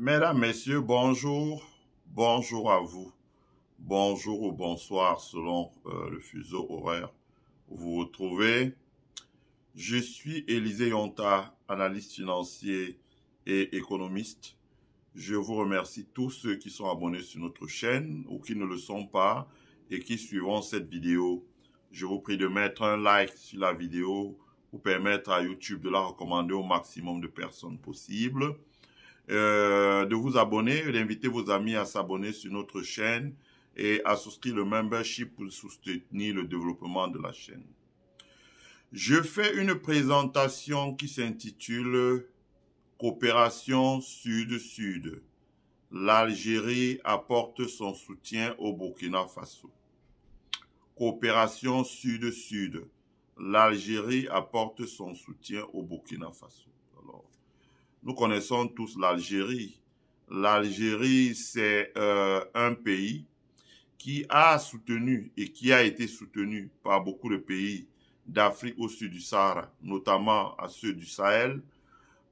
Mesdames, Messieurs, bonjour, bonjour à vous, bonjour ou bonsoir selon le fuseau horaire où vous vous trouvez. Je suis Élisée Yonta, analyste financier et économiste. Je vous remercie tous ceux qui sont abonnés sur notre chaîne ou qui ne le sont pas et qui suivront cette vidéo. Je vous prie de mettre un like sur la vidéo pour permettre à YouTube de la recommander au maximum de personnes possible. De vous abonner, d'inviter vos amis à s'abonner sur notre chaîne et à souscrire le membership pour soutenir le développement de la chaîne. Je fais une présentation qui s'intitule Coopération Sud-Sud. L'Algérie apporte son soutien au Burkina Faso. Coopération Sud-Sud. L'Algérie apporte son soutien au Burkina Faso. Alors, nous connaissons tous l'Algérie. L'Algérie, c'est un pays qui a soutenu et qui a été soutenu par beaucoup de pays d'Afrique au sud du Sahara, notamment à ceux du Sahel,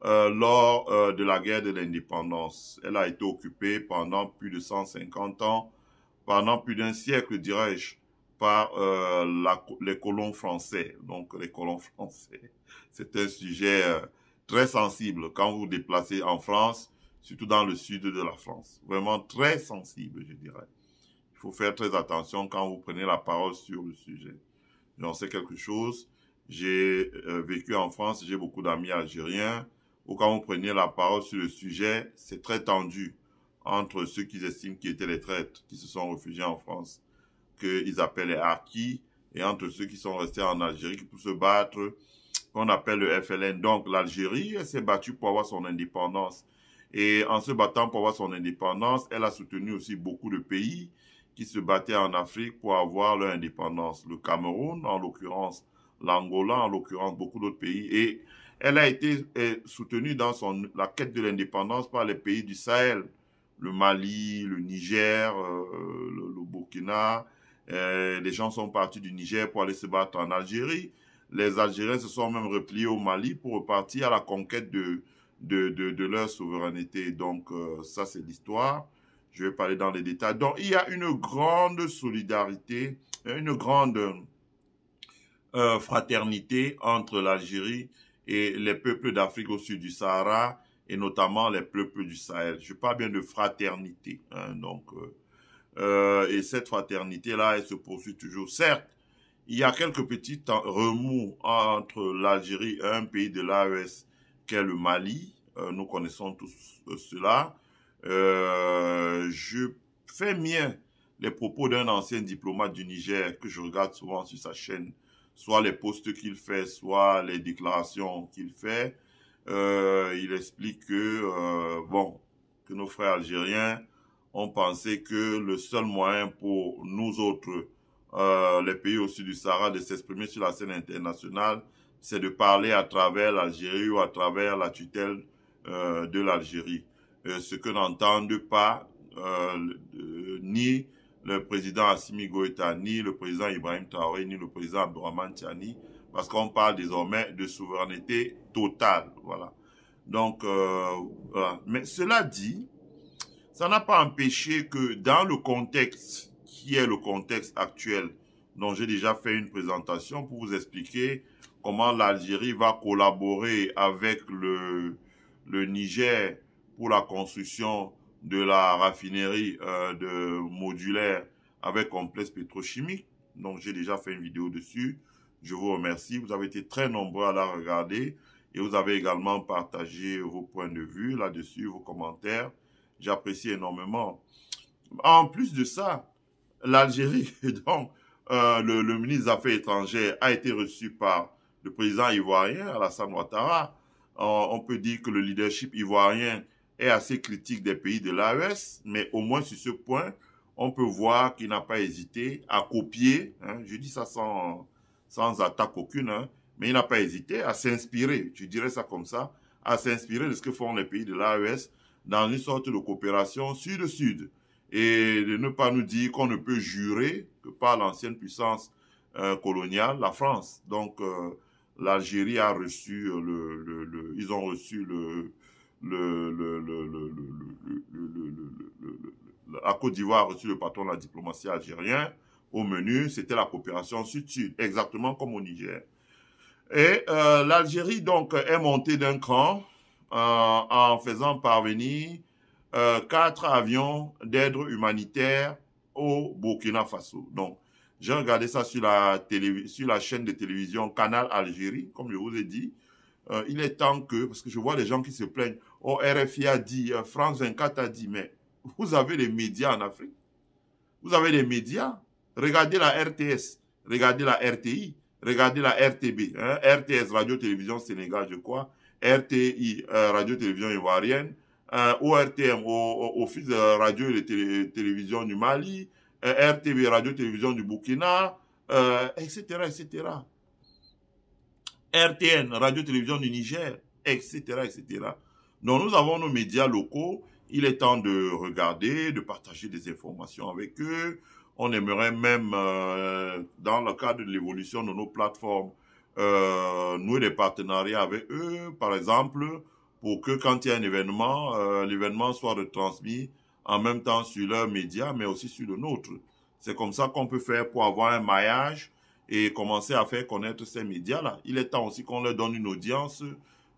lors de la guerre de l'indépendance. Elle a été occupée pendant plus de 150 ans, pendant plus d'un siècle, dirais-je, par les colons français. Donc, les colons français, c'est un sujet très sensible quand vous vous déplacez en France, surtout dans le sud de la France. Vraiment très sensible, je dirais. Il faut faire très attention quand vous prenez la parole sur le sujet. J'en sais quelque chose. J'ai vécu en France, j'ai beaucoup d'amis algériens, où quand vous prenez la parole sur le sujet, c'est très tendu entre ceux qui estiment qu'ils étaient les traîtres, qui se sont réfugiés en France, qu'ils appellent les harkis, et entre ceux qui sont restés en Algérie, qui pour se battre, qu'on appelle le FLN. Donc l'Algérie s'est battue pour avoir son indépendance. Et en se battant pour avoir son indépendance, elle a soutenu aussi beaucoup de pays qui se battaient en Afrique pour avoir leur indépendance. Le Cameroun, en l'occurrence, l'Angola, en l'occurrence, beaucoup d'autres pays. Et elle a été soutenue dans la quête de l'indépendance par les pays du Sahel. Le Mali, le Niger, le Burkina. Les gens sont partis du Niger pour aller se battre en Algérie. Les Algériens se sont même repliés au Mali pour repartir à la conquête de leur souveraineté. Donc, ça, c'est l'histoire. Je vais parler dans les détails. Donc, il y a une grande solidarité, une grande fraternité entre l'Algérie et les peuples d'Afrique au sud du Sahara, et notamment les peuples du Sahel. Je parle bien de fraternité. Hein, donc, et cette fraternité-là, elle se poursuit toujours. Certes, il y a quelques petits remous entre l'Algérie et un pays de l'AES qu'est le Mali. Nous connaissons tous cela. Je fais mien les propos d'un ancien diplomate du Niger que je regarde souvent sur sa chaîne, soit les posts qu'il fait, soit les déclarations qu'il fait. Il explique que, que nos frères algériens ont pensé que le seul moyen pour nous autres, les pays au sud du Sahara, de s'exprimer sur la scène internationale, c'est de parler à travers l'Algérie ou à travers la tutelle de l'Algérie. Ce que n'entendent pas ni le président Assimi Goïta, ni le président Ibrahim Traoré, ni le président Abdourahmane Tiani, parce qu'on parle désormais de souveraineté totale. Voilà. Donc, voilà. Mais cela dit, ça n'a pas empêché que dans le contexte, qui est le contexte actuel, dont j'ai déjà fait une présentation pour vous expliquer comment l'Algérie va collaborer avec le Niger pour la construction de la raffinerie modulaire avec complexe pétrochimique. Donc, j'ai déjà fait une vidéo dessus. Je vous remercie. Vous avez été très nombreux à la regarder et vous avez également partagé vos points de vue là-dessus, vos commentaires. J'apprécie énormément. En plus de ça, l'Algérie, donc, le ministre des Affaires étrangères a été reçu par le président ivoirien, Alassane Ouattara. On peut dire que le leadership ivoirien est assez critique des pays de l'AES, mais au moins sur ce point, on peut voir qu'il n'a pas hésité à copier, hein, je dis ça sans attaque aucune, hein, mais il n'a pas hésité à s'inspirer, je dirais ça comme ça, à s'inspirer de ce que font les pays de l'AES dans une sorte de coopération sud-sud. Et de ne pas nous dire qu'on ne peut jurer que par l'ancienne puissance coloniale, la France. Donc, l'Algérie a reçu ils ont reçu la Côte d'Ivoire a reçu le patron de la diplomatie algérien. Au menu, c'était la coopération sud-sud, exactement comme au Niger. Et l'Algérie, donc, est montée d'un cran en faisant parvenir 4 avions d'aide humanitaire au Burkina Faso. Donc, j'ai regardé ça sur la chaîne de télévision Canal Algérie, comme je vous ai dit. Il est temps que, parce que je vois les gens qui se plaignent, oh, RFI a dit, France 24 a dit, mais vous avez les médias en Afrique. Vous avez les médias. Regardez la RTS, regardez la RTI, regardez la RTB, hein, RTS, Radio-Télévision Sénégal, je crois, RTI, Radio-Télévision Ivoirienne, ORTM, Office de Radio et de Télévision du Mali, RTB, Radio-Télévision du Burkina, etc., etc. RTN, Radio-Télévision du Niger, etc., etc. Donc nous avons nos médias locaux. Il est temps de regarder, de partager des informations avec eux. On aimerait même, dans le cadre de l'évolution de nos plateformes, nouer des partenariats avec eux, par exemple, pour que quand il y a un événement, l'événement soit retransmis en même temps sur leurs médias, mais aussi sur le nôtre. C'est comme ça qu'on peut faire pour avoir un maillage et commencer à faire connaître ces médias-là. Il est temps aussi qu'on leur donne une audience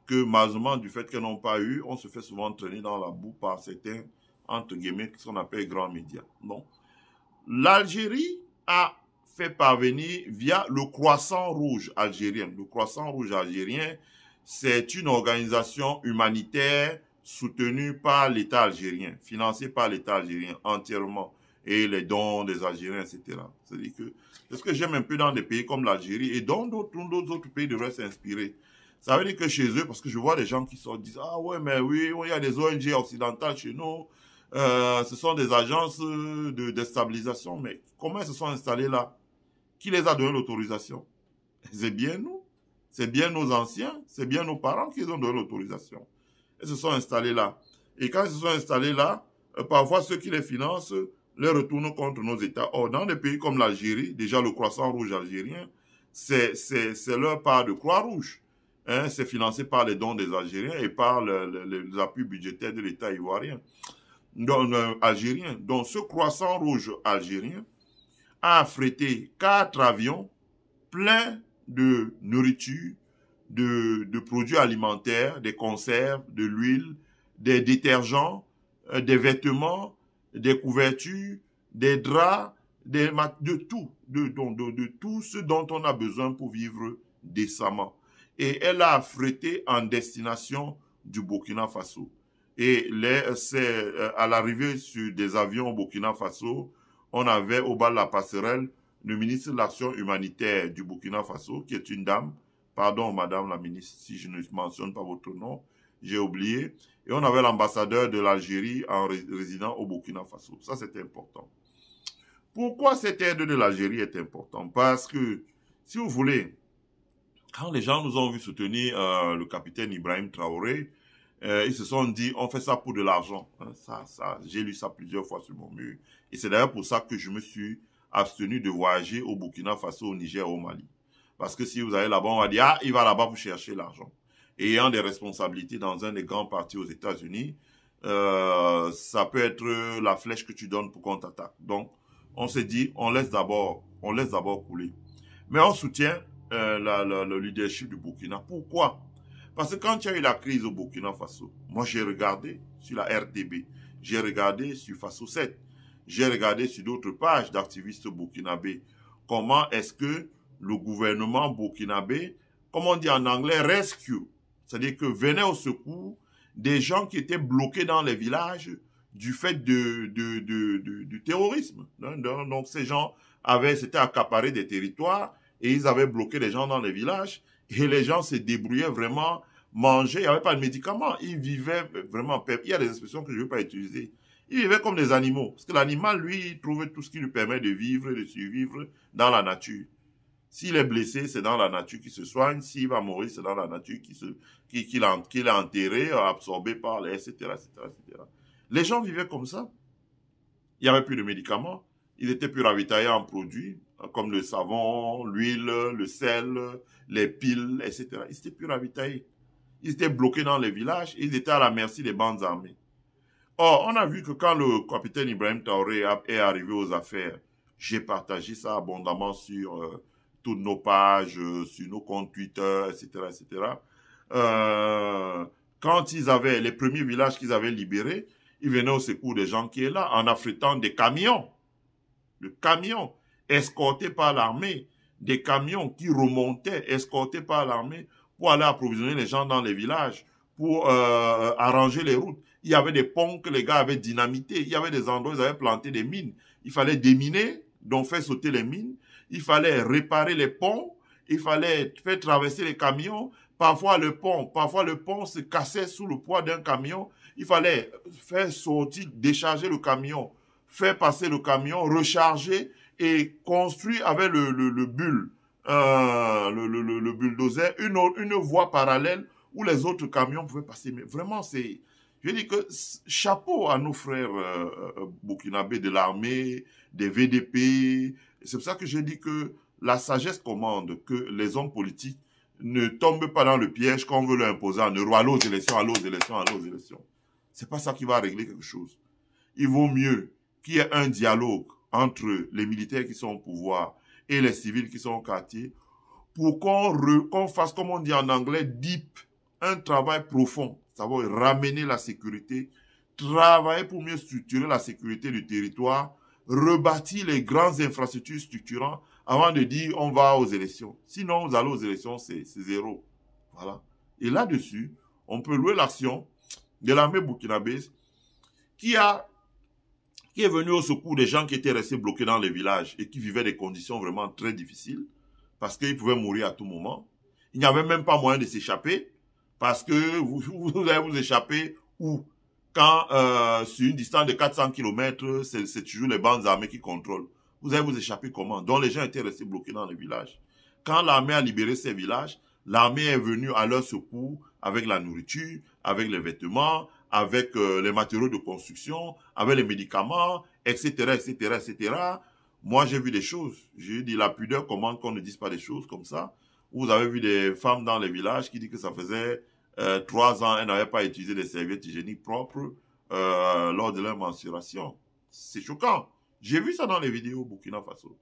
que, malheureusement, du fait qu'elles n'ont pas eu, on se fait souvent traîner dans la boue par certains, entre guillemets, ce qu'on appelle grands médias. Bon. L'Algérie a fait parvenir via le Croissant Rouge algérien. Le Croissant Rouge algérien, c'est une organisation humanitaire soutenue par l'État algérien, financée par l'État algérien entièrement, et les dons des Algériens, etc. C'est-à-dire que, c'est ce que j'aime un peu dans des pays comme l'Algérie, et dont d'autres autres pays devraient s'inspirer. Ça veut dire que chez eux, parce que je vois des gens qui disent, ah ouais, mais oui, il y a des ONG occidentales chez nous, ce sont des agences de déstabilisation, mais comment elles se sont installées là? Qui les a donné l'autorisation? C'est bien nous, c'est bien nos anciens, c'est bien nos parents qui ont donné l'autorisation. Elles se sont installées là. Et quand elles se sont installées là, parfois ceux qui les financent les retournent contre nos États. Or, dans des pays comme l'Algérie, déjà le Croissant Rouge algérien, c'est leur part de Croix-Rouge. Hein, c'est financé par les dons des Algériens et par les appuis budgétaires de l'État ivoirien. Donc, algérien. Donc, ce Croissant Rouge algérien a affrété 4 avions pleins de nourriture, de produits alimentaires, des conserves, de l'huile, des détergents, des vêtements, des couvertures, des draps, de tout, de tout ce dont on a besoin pour vivre décemment. Et elle a affrété en destination du Burkina Faso. Et à l'arrivée sur des avions au Burkina Faso, on avait au bas de la passerelle le ministre de l'Action humanitaire du Burkina Faso, qui est une dame. Pardon, madame la ministre, si je ne mentionne pas votre nom, j'ai oublié. Et on avait l'ambassadeur de l'Algérie en résidant au Burkina Faso. Ça, c'est important. Pourquoi cette aide de l'Algérie est importante? Parce que, si vous voulez, quand les gens nous ont vu soutenir le capitaine Ibrahim Traoré, ils se sont dit, on fait ça pour de l'argent. Hein, j'ai lu ça plusieurs fois sur mon mur. Et c'est d'ailleurs pour ça que je me suis abstenu de voyager au Burkina Faso, au Niger, au Mali. Parce que si vous allez là-bas, on va dire, ah, il va là-bas pour chercher l'argent. Et ayant des responsabilités dans un des grands partis aux États-Unis, ça peut être la flèche que tu donnes pour qu'on t'attaque. Donc, on s'est dit, on laisse d'abord couler. Mais on soutient le leadership du Burkina. Pourquoi? Parce que quand il y a eu la crise au Burkina Faso, moi j'ai regardé sur la RTB, j'ai regardé sur Faso 7, j'ai regardé sur d'autres pages d'activistes burkinabés, comment est-ce que le gouvernement burkinabé, comme on dit en anglais, rescue, c'est-à-dire que venait au secours des gens qui étaient bloqués dans les villages du fait du terrorisme. Donc ces gens s'étaient accaparés des territoires et ils avaient bloqué les gens dans les villages et les gens se débrouillaient vraiment, mangeaient, il n'y avait pas de médicaments, ils vivaient vraiment, il y a des expressions que je ne veux pas utiliser, ils vivaient comme des animaux, parce que l'animal, lui, il trouvait tout ce qui lui permet de vivre et de survivre dans la nature. S'il est blessé, c'est dans la nature qu'il se soigne. S'il va mourir, c'est dans la nature qu'il est enterré, absorbé par les, etc., etc., etc. Les gens vivaient comme ça. Il n'y avait plus de médicaments. Ils étaient plus ravitaillés en produits, comme le savon, l'huile, le sel, les piles, etc. Ils étaient plus ravitaillés. Ils étaient bloqués dans les villages, ils étaient à la merci des bandes armées. Or, on a vu que quand le capitaine Ibrahim Traoré est arrivé aux affaires, j'ai partagé ça abondamment sur toutes nos pages, sur nos comptes Twitter, etc., etc. Quand ils avaient les premiers villages qu'ils avaient libérés, ils venaient au secours des gens qui étaient là en affrétant des camions, escortés par l'armée, des camions qui remontaient, escortés par l'armée pour aller approvisionner les gens dans les villages, pour arranger les routes. Il y avait des ponts que les gars avaient dynamités, il y avait des endroits où ils avaient planté des mines. Il fallait déminer, donc faire sauter les mines, il fallait réparer les ponts, il fallait faire traverser les camions. Parfois le pont se cassait sous le poids d'un camion. Il fallait faire sortir, décharger le camion, faire passer le camion, recharger et construire avec le bulldozer une voie parallèle où les autres camions pouvaient passer. Mais vraiment, je dis que chapeau à nos frères burkinabés de l'armée, des VDP. C'est pour ça que je dis que la sagesse commande que les hommes politiques ne tombent pas dans le piège qu'on veut leur imposer en euros. Allez aux élections, allez aux élections, allez aux élections. C'est pas ça qui va régler quelque chose. Il vaut mieux qu'il y ait un dialogue entre les militaires qui sont au pouvoir et les civils qui sont au quartier pour qu'on fasse, comme on dit en anglais, deep, un travail profond. Ça va ramener la sécurité, travailler pour mieux structurer la sécurité du territoire, rebâtir les grandes infrastructures structurantes avant de dire on va aux élections. Sinon, vous allez aux élections, c'est zéro. Voilà. Et là-dessus, on peut louer l'action de l'armée burkinabèse qui est venu au secours des gens qui étaient restés bloqués dans les villages et qui vivaient des conditions vraiment très difficiles parce qu'ils pouvaient mourir à tout moment. Il n'y avait même pas moyen de s'échapper parce que vous allez vous échapper où? Quand sur une distance de 400 km, c'est toujours les bandes armées qui contrôlent. Vous allez vous échapper comment? Donc les gens étaient restés bloqués dans les villages. Quand l'armée a libéré ces villages, l'armée est venue à leur secours avec la nourriture, avec les vêtements, avec les matériaux de construction, avec les médicaments, etc., etc., etc. Moi, j'ai vu des choses. J'ai dit, la pudeur commande qu'on ne dise pas des choses comme ça. Vous avez vu des femmes dans les villages qui disent que ça faisait 3 ans, elles n'avaient pas utilisé des serviettes hygiéniques propres lors de leur menstruation. C'est choquant. J'ai vu ça dans les vidéos au Burkina Faso.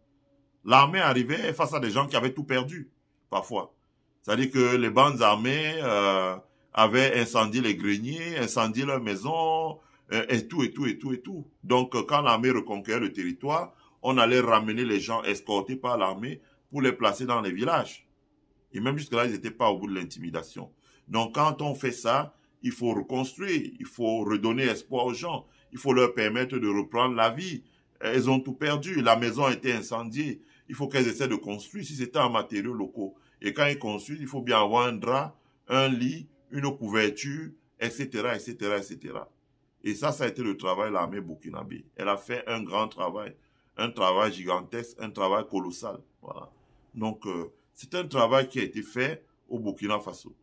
L'armée arrivait face à des gens qui avaient tout perdu, parfois. C'est-à-dire que les bandes armées avaient incendié les greniers, incendié leurs maisons, et tout, et tout, et tout, et tout. Donc, quand l'armée reconquérait le territoire, on allait ramener les gens escortés par l'armée pour les placer dans les villages. Et même jusque-là, ils n'étaient pas au bout de l'intimidation. Donc, quand on fait ça, il faut reconstruire, il faut redonner espoir aux gens, il faut leur permettre de reprendre la vie. Elles ont tout perdu, la maison a été incendiée. Il faut qu'elles essaient de construire si c'était en matériaux locaux. Et quand ils construisent, il faut bien avoir un drap, un lit, une couverture, etc., etc., etc. Et ça a été le travail de l'armée burkinabé. Elle a fait un grand travail, un travail gigantesque, un travail colossal. Voilà. Donc, c'est un travail qui a été fait au Burkina Faso.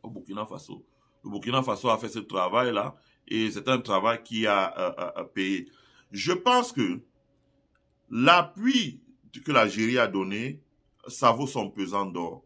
Au Burkina Faso. Le Burkina Faso a fait ce travail-là et c'est un travail qui a payé. Je pense que l'appui que l'Algérie a donné, ça vaut son pesant d'or.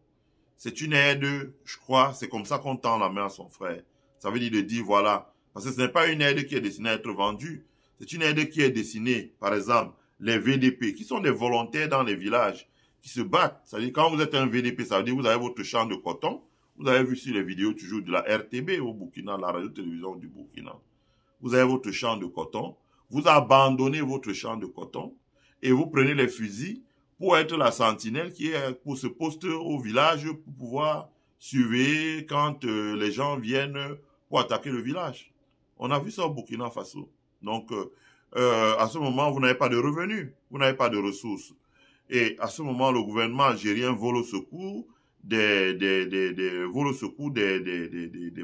C'est une aide, je crois, c'est comme ça qu'on tend la main à son frère. Ça veut dire de dire, voilà, parce que ce n'est pas une aide qui est destinée à être vendue. C'est une aide qui est destinée, par exemple, les VDP, qui sont des volontaires dans les villages, qui se battent. C'est-à-dire, quand vous êtes un VDP, ça veut dire que vous avez votre champ de coton. Vous avez vu sur les vidéos toujours de la RTB au Burkina, la radio-télévision du Burkina. Vous avez votre champ de coton. Vous abandonnez votre champ de coton et vous prenez les fusils pour être la sentinelle qui est pour se poster au village pour pouvoir surveiller quand les gens viennent pour attaquer le village. On a vu ça au Burkina Faso. Donc, à ce moment, vous n'avez pas de revenus, vous n'avez pas de ressources. Et à ce moment, le gouvernement algérien vole au secours des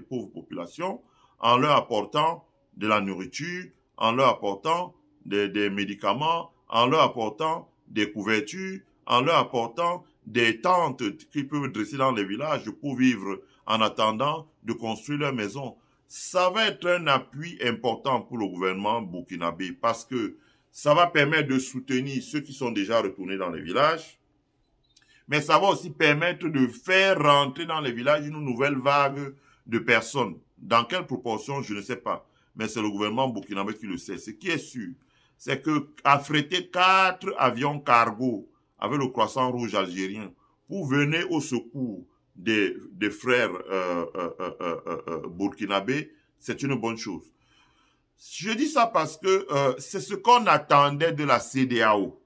pauvres populations en leur apportant de la nourriture, en leur apportant des médicaments, en leur apportant des couvertures, en leur apportant des tentes qu'ils peuvent dresser dans les villages pour vivre en attendant de construire leur maison. Ça va être un appui important pour le gouvernement burkinabé parce que ça va permettre de soutenir ceux qui sont déjà retournés dans les villages, Mais ça va aussi permettre de faire rentrer dans les villages une nouvelle vague de personnes. Dans quelle proportion, je ne sais pas. Mais c'est le gouvernement burkinabé qui le sait. Ce qui est sûr, c'est que affréter 4 avions cargo avec le Croissant Rouge algérien pour venir au secours des frères burkinabés, c'est une bonne chose. Je dis ça parce que c'est ce qu'on attendait de la CEDEAO.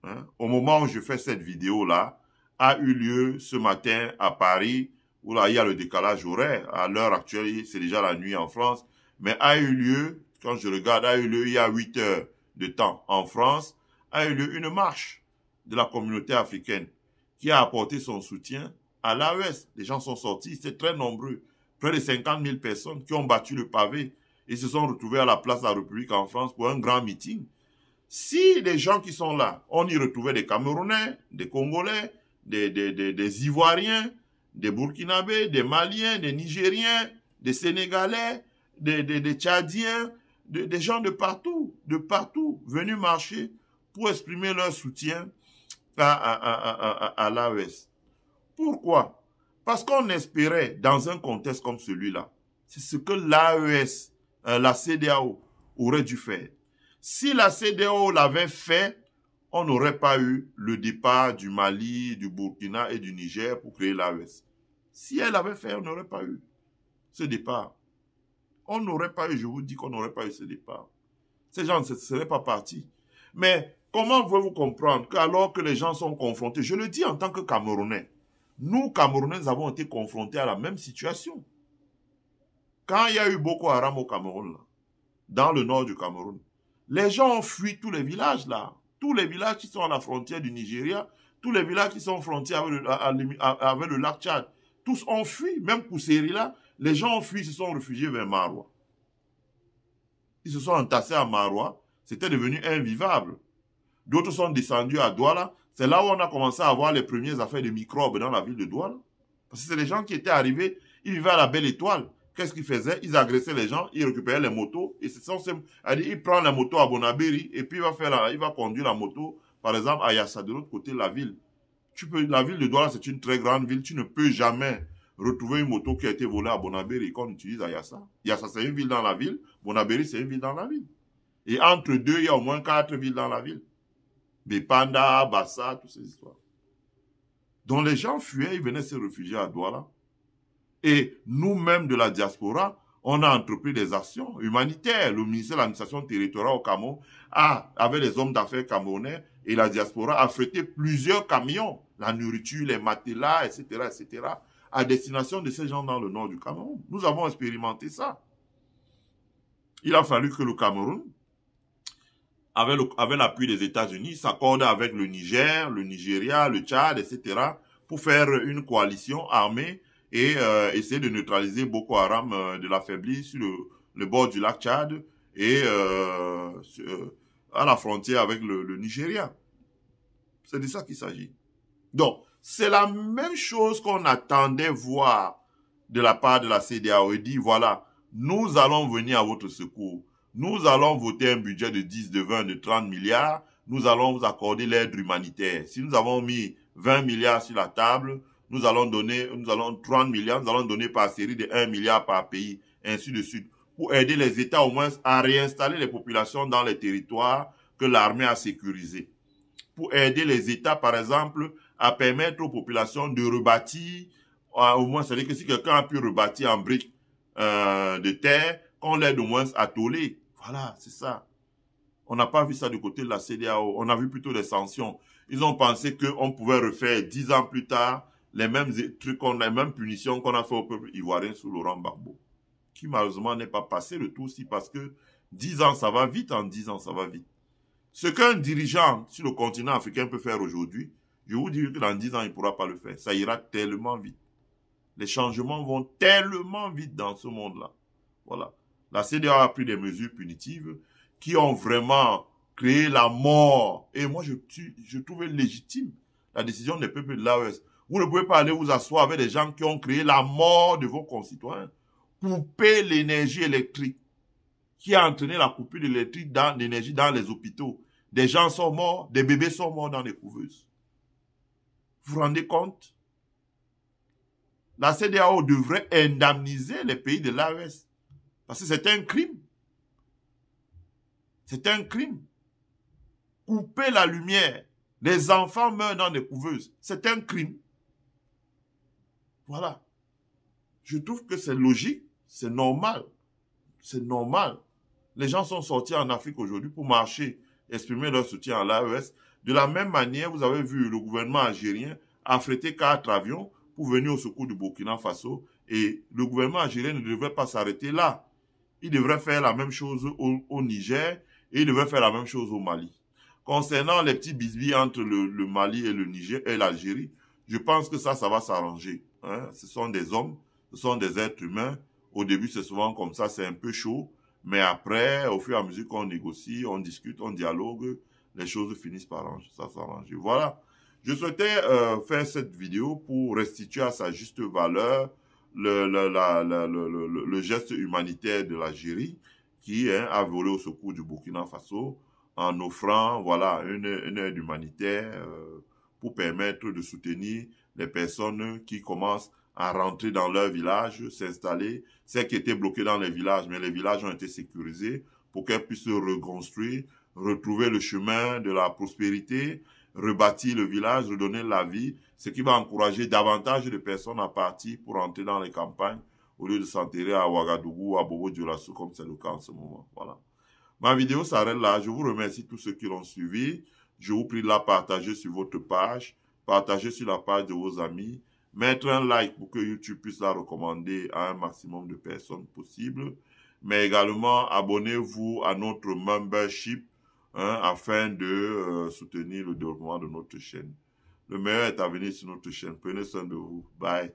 Hein? Au moment où je fais cette vidéo-là, a eu lieu ce matin à Paris, où là, il y a le décalage horaire. À l'heure actuelle, c'est déjà la nuit en France. Mais a eu lieu, quand je regarde, a eu lieu il y a 8 heures de temps en France, a eu lieu une marche de la communauté africaine qui a apporté son soutien à l'AES. Les gens sont sortis, c'est très nombreux. Près de 50 000 personnes qui ont battu le pavé et se sont retrouvés à la place de la République en France pour un grand meeting. Si les gens qui sont là, on y retrouvait des Camerounais, des Congolais, des Ivoiriens, des Burkinabés, des Maliens, des Nigériens, des Sénégalais, des Tchadiens, des gens de partout, venus marcher pour exprimer leur soutien à l'AES. Pourquoi? Parce qu'on espérait, dans un contexte comme celui-là, c'est ce que l'AES, la CEDEAO, aurait dû faire. Si la CEDEAO l'avait fait, on n'aurait pas eu le départ du Mali, du Burkina et du Niger pour créer l'AES. Si elle l'avait fait, on n'aurait pas eu ce départ. On n'aurait pas eu, je vous dis qu'on n'aurait pas eu ce départ. Ces gens ne seraient pas partis. Mais comment pouvez-vous comprendre qu'alors que les gens sont confrontés, je le dis en tant que Camerounais, nous, Camerounais, nous avons été confrontés à la même situation. Quand il y a eu Boko Haram au Cameroun, là, dans le nord du Cameroun, les gens ont fui tous les villages là. Tous les villages qui sont à la frontière du Nigeria, tous les villages qui sont en frontière avec le lac Tchad, tous ont fui. Même Kousséri là, les gens ont fui, se sont réfugiés vers Maroua. Ils se sont entassés à Maroua, c'était devenu invivable. D'autres sont descendus à Douala. C'est là où on a commencé à avoir les premières affaires de microbes dans la ville de Douala. Parce que c'est les gens qui étaient arrivés, ils vivaient à la Belle Étoile. Qu'est-ce qu'ils faisaient? Ils agressaient les gens, ils récupéraient les motos, et il prend la moto à Bonabéry, et puis il va conduire la moto, par exemple, à Yassa, de l'autre côté de la ville. La ville de Douala, c'est une très grande ville, tu ne peux jamais retrouver une moto qui a été volée à Bonabéry qu'on utilise à Yassa. Yassa, c'est une ville dans la ville, Bonabéry, c'est une ville dans la ville. Et entre deux, il y a au moins 4 villes dans la ville. Bepanda, Bassa, toutes ces histoires. Donc les gens fuyaient, ils venaient se réfugier à Douala. Et nous-mêmes de la diaspora, on a entrepris des actions humanitaires. Le ministère de l'administration territoriale au Cameroun avec les hommes d'affaires camerounais et la diaspora, a affrété plusieurs camions, la nourriture, les matelas, etc., à destination de ces gens dans le nord du Cameroun. Nous avons expérimenté ça. Il a fallu que le Cameroun, avec l'appui des États-Unis, s'accorde avec le Niger, le Nigeria, le Tchad, etc., pour faire une coalition armée et essayer de neutraliser Boko Haram, de l'affaiblir sur le bord du lac Tchad et à la frontière avec le Nigeria. C'est de ça qu'il s'agit. Donc, c'est la même chose qu'on attendait voir de la part de la CEDEAO et dit, voilà, nous allons venir à votre secours. Nous allons voter un budget de 10, de 20, de 30 milliards. Nous allons vous accorder l'aide humanitaire. Si nous avons mis 20 milliards sur la table, nous allons 30 milliards, nous allons donner par série de 1 milliard par pays, ainsi de suite, pour aider les États au moins à réinstaller les populations dans les territoires que l'armée a sécurisés. Pour aider les États, par exemple, à permettre aux populations de rebâtir, au moins, c'est-à-dire que si quelqu'un a pu rebâtir en briques de terre, qu'on l'aide au moins à tôler. Voilà, c'est ça. On n'a pas vu ça du côté de la CEDEAO. On a vu plutôt des sanctions. Ils ont pensé qu'on pouvait refaire 10 ans plus tard les mêmes trucs, les mêmes punitions qu'on a fait au peuple ivoirien sous Laurent Gbagbo, qui malheureusement n'est pas passé le tout aussi parce que 10 ans, ça va vite, en 10 ans, ça va vite. Ce qu'un dirigeant sur le continent africain peut faire aujourd'hui, je vous dis que dans 10 ans, il ne pourra pas le faire. Ça ira tellement vite. Les changements vont tellement vite dans ce monde-là. Voilà. La CEDEAO a pris des mesures punitives qui ont vraiment créé la mort. Et moi, je trouvais légitime la décision des peuples de l'AES. Vous ne pouvez pas aller vous asseoir avec des gens qui ont créé la mort de vos concitoyens. Couper l'énergie électrique, qui a entraîné la coupure d'énergie dans les hôpitaux. Des gens sont morts, des bébés sont morts dans les couveuses. Vous vous rendez compte? La CEDEAO devrait indemniser les pays de l'AES. Parce que c'est un crime. C'est un crime. Couper la lumière. Les enfants meurent dans des couveuses. C'est un crime. Voilà. Je trouve que c'est logique. C'est normal. C'est normal. Les gens sont sortis en Afrique aujourd'hui pour marcher, exprimer leur soutien à l'AES. De la même manière, vous avez vu le gouvernement algérien affréter 4 avions pour venir au secours du Burkina Faso. Et le gouvernement algérien ne devrait pas s'arrêter là. Il devrait faire la même chose au Niger et il devrait faire la même chose au Mali. Concernant les petits bisbis entre le Mali et le Niger et l'Algérie, je pense que ça va s'arranger. Hein? Ce sont des hommes, ce sont des êtres humains. Au début, c'est souvent comme ça, c'est un peu chaud. Mais après, au fur et à mesure qu'on négocie, on discute, on dialogue, les choses finissent par s'arranger. Voilà. Je souhaitais faire cette vidéo pour restituer à sa juste valeur le geste humanitaire de l'Algérie qui a volé au secours du Burkina Faso en offrant voilà, une aide humanitaire pour permettre de soutenir les personnes qui commencent à rentrer dans leur village, s'installer, celles qui étaient bloquées dans les villages, mais les villages ont été sécurisés pour qu'elles puissent se reconstruire, retrouver le chemin de la prospérité, rebâtir le village, redonner la vie, ce qui va encourager davantage de personnes à partir pour entrer dans les campagnes au lieu de s'enterrer à Ouagadougou ou à Bobo-Dioulasso comme c'est le cas en ce moment. Voilà. Ma vidéo s'arrête là. Je vous remercie tous ceux qui l'ont suivi. Je vous prie de la partager sur votre page, partager sur la page de vos amis, mettre un like pour que YouTube puisse la recommander à un maximum de personnes possible. Mais également, abonnez-vous à notre membership afin de soutenir le développement de notre chaîne. Le meilleur est à venir sur notre chaîne. Prenez soin de vous. Bye.